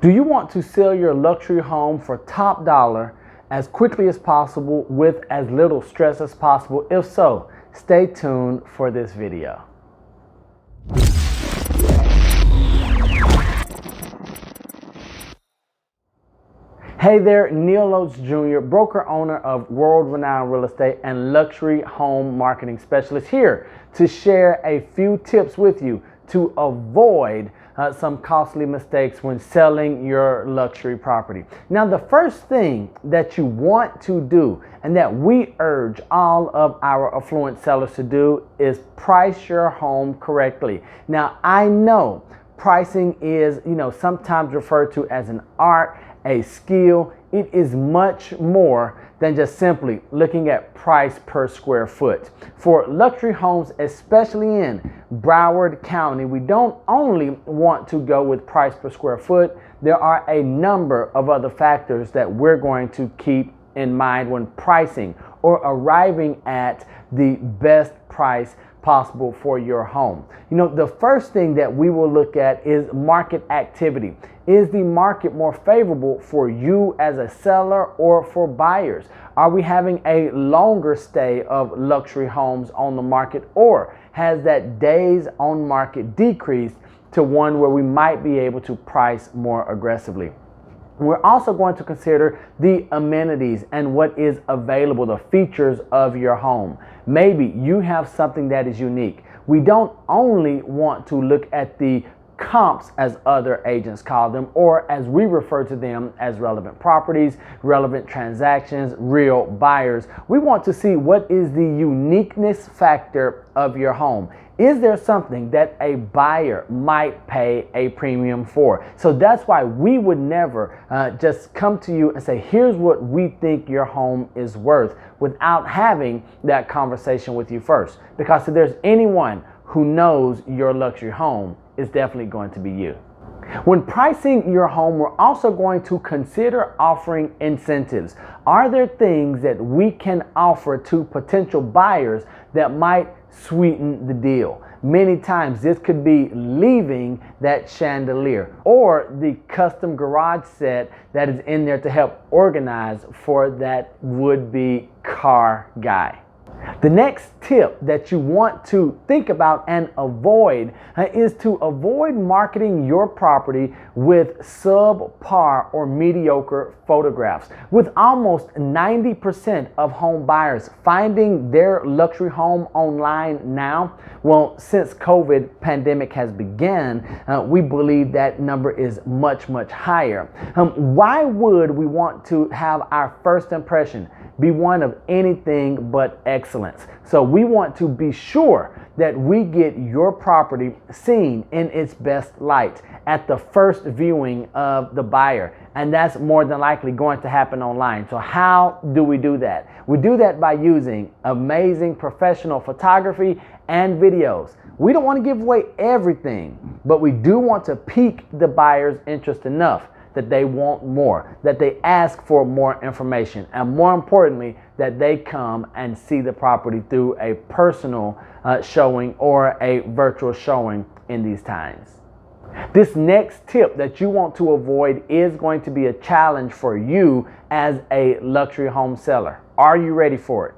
Do you want to sell your luxury home for top dollar as quickly as possible with as little stress as possible? If so, stay tuned for this video. Hey there, Neil Oates Jr., broker owner of world-renowned real estate and luxury home marketing specialist, here to share a few tips with you to avoid some costly mistakes when selling your luxury property. Now, the first thing that you want to do, and that we urge all of our affluent sellers to do, is price your home correctly. Now, I know pricing is, sometimes referred to as an art, a skill. It is much more than just simply looking at price per square foot. For luxury homes, especially in Broward County, we don't only want to go with price per square foot. There are a number of other factors that we're going to keep in mind when pricing or arriving at the best price possible for your home. The first thing that we will look at is market activity. Is the market more favorable for you as a seller or for buyers? Are we having a longer stay of luxury homes on the market, or has that days on market decreased to one where we might be able to price more aggressively? We're also going to consider the amenities and what is available, the features of your home. Maybe you have something that is unique. We don't only want to look at the comps, as other agents call them, or as we refer to them as relevant properties, relevant transactions, real buyers. We want to see what is the uniqueness factor of your home. Is there something that a buyer might pay a premium for? So that's why we would never just come to you and say, here's what we think your home is worth, without having that conversation with you first. Because if there's anyone who knows your luxury home, it's definitely going to be you. When pricing your home, we're also going to consider offering incentives. Are there things that we can offer to potential buyers that might sweeten the deal? Many times this could be leaving that chandelier or the custom garage set that is in there to help organize for that would-be car guy. The next tip that you want to think about and avoid is to avoid marketing your property with subpar or mediocre photographs. With almost 90% of home buyers finding their luxury home online now, well, since COVID pandemic has begun, we believe that number is much, much higher. Why would we want to have our first impression be one of anything but excellence? So we want to be sure that we get your property seen in its best light at the first viewing of the buyer. And that's more than likely going to happen online. So how do we do that? We do that by using amazing professional photography and videos. We don't want to give away everything, but we do want to pique the buyer's interest enough that they want more, that they ask for more information, and more importantly, that they come and see the property through a personal showing or a virtual showing in these times. This next tip that you want to avoid is going to be a challenge for you as a luxury home seller. Are you ready for it?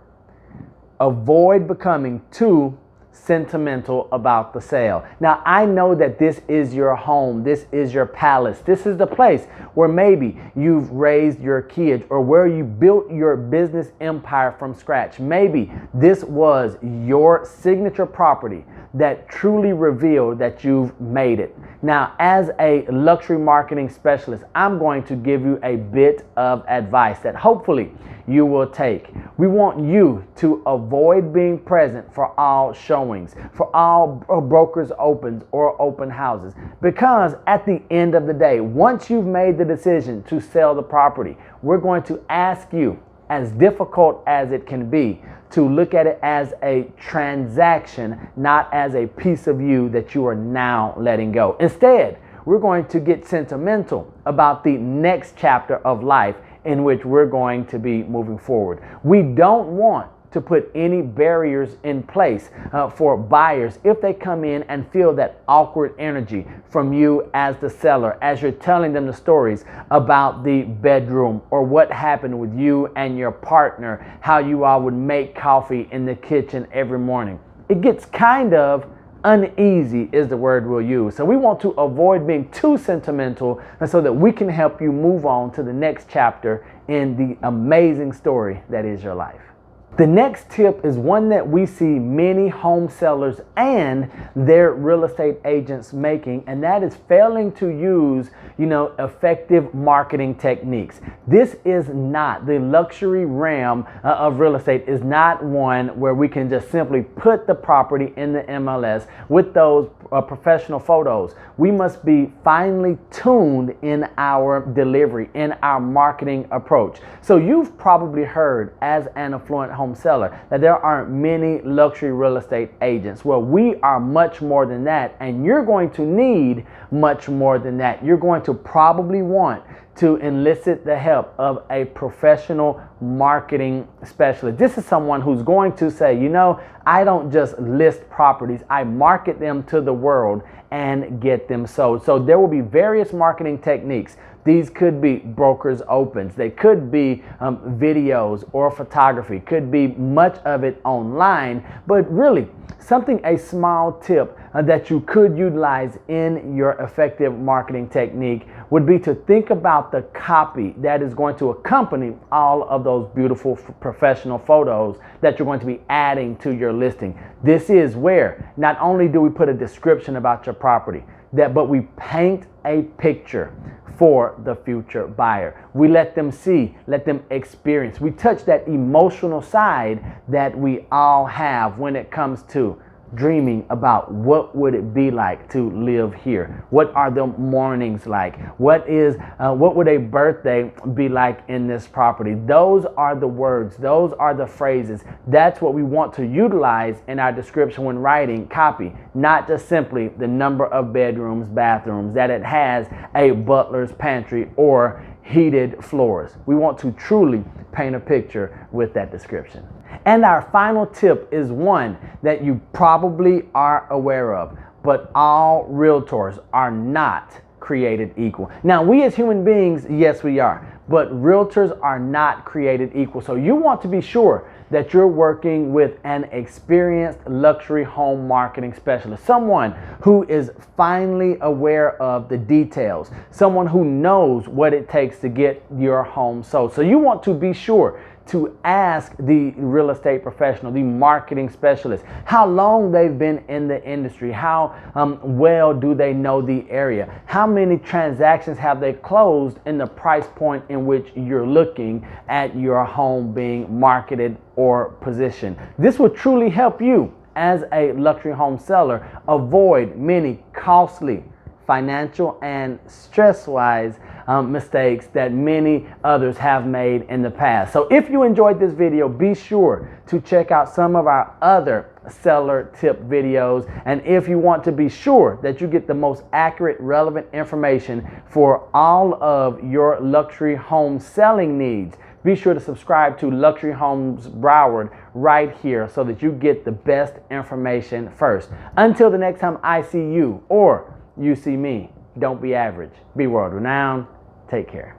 Avoid becoming too sentimental about the sale. Now, I know that this is your home, this is your palace, this is the place where maybe you've raised your kids or where you built your business empire from scratch. Maybe this was your signature property that truly revealed that you've made it. Now, as a luxury marketing specialist, I'm going to give you a bit of advice that hopefully you will take. We want you to avoid being present for all showings, for all brokers opens or open houses, because at the end of the day, once you've made the decision to sell the property, we're going to ask you, as difficult as it can be, to look at it as a transaction, not as a piece of you that you are now letting go. Instead, we're going to get sentimental about the next chapter of life in which we're going to be moving forward. We don't want to put any barriers in place for buyers if they come in and feel that awkward energy from you as the seller, as you're telling them the stories about the bedroom or what happened with you and your partner, how you all would make coffee in the kitchen every morning. It gets kind of uneasy is the word we'll use. So we want to avoid being too sentimental, and so that we can help you move on to the next chapter in the amazing story that is your life. The next tip is one that we see many home sellers and their real estate agents making, and that is failing to use, effective marketing techniques. This is not the luxury realm of real estate, is not one where we can just simply put the property in the MLS with those professional photos. We must be finely tuned in our delivery, in our marketing approach. So you've probably heard, as an affluent home seller, that there aren't many luxury real estate agents. Well, we are much more than that, and you're going to need much more than that. You're going to probably want to elicit the help of a professional marketing specialist. This is someone who's going to say, I don't just list properties, I market them to the world and get them sold. So there will be various marketing techniques. These could be brokers opens, they could be videos or photography, could be much of it online, but really a small tip that you could utilize in your effective marketing technique would be to think about the copy that is going to accompany all of those beautiful professional photos that you're going to be adding to your listing. This is where not only do we put a description about your property, but we paint a picture for the future buyer. We let them see, let them experience. We touch that emotional side that we all have when it comes to dreaming about what would it be like to live here. What are the mornings like? What would a birthday be like in this property? Those are the words, those are the phrases. That's what we want to utilize in our description when writing copy, not just simply the number of bedrooms, bathrooms, that it has a butler's pantry or heated floors. We want to truly paint a picture with that description. And our final tip is one that you probably are aware of, but all realtors are not created equal. Now, we as human beings, yes, we are, but realtors are not created equal. So you want to be sure that you're working with an experienced luxury home marketing specialist, someone who is finely aware of the details, someone who knows what it takes to get your home sold. So you want to be sure to ask the real estate professional, the marketing specialist, how long they've been in the industry, how well do they know the area, how many transactions have they closed in the price point in which you're looking at your home being marketed or positioned. This will truly help you as a luxury home seller avoid many costly financial and stress-wise mistakes that many others have made in the past. So if you enjoyed this video, be sure to check out some of our other seller tip videos. And if you want to be sure that you get the most accurate, relevant information for all of your luxury home selling needs, be sure to subscribe to Luxury Homes Broward right here so that you get the best information first. Until the next time I see you or you see me, don't be average, be world renowned. Take care.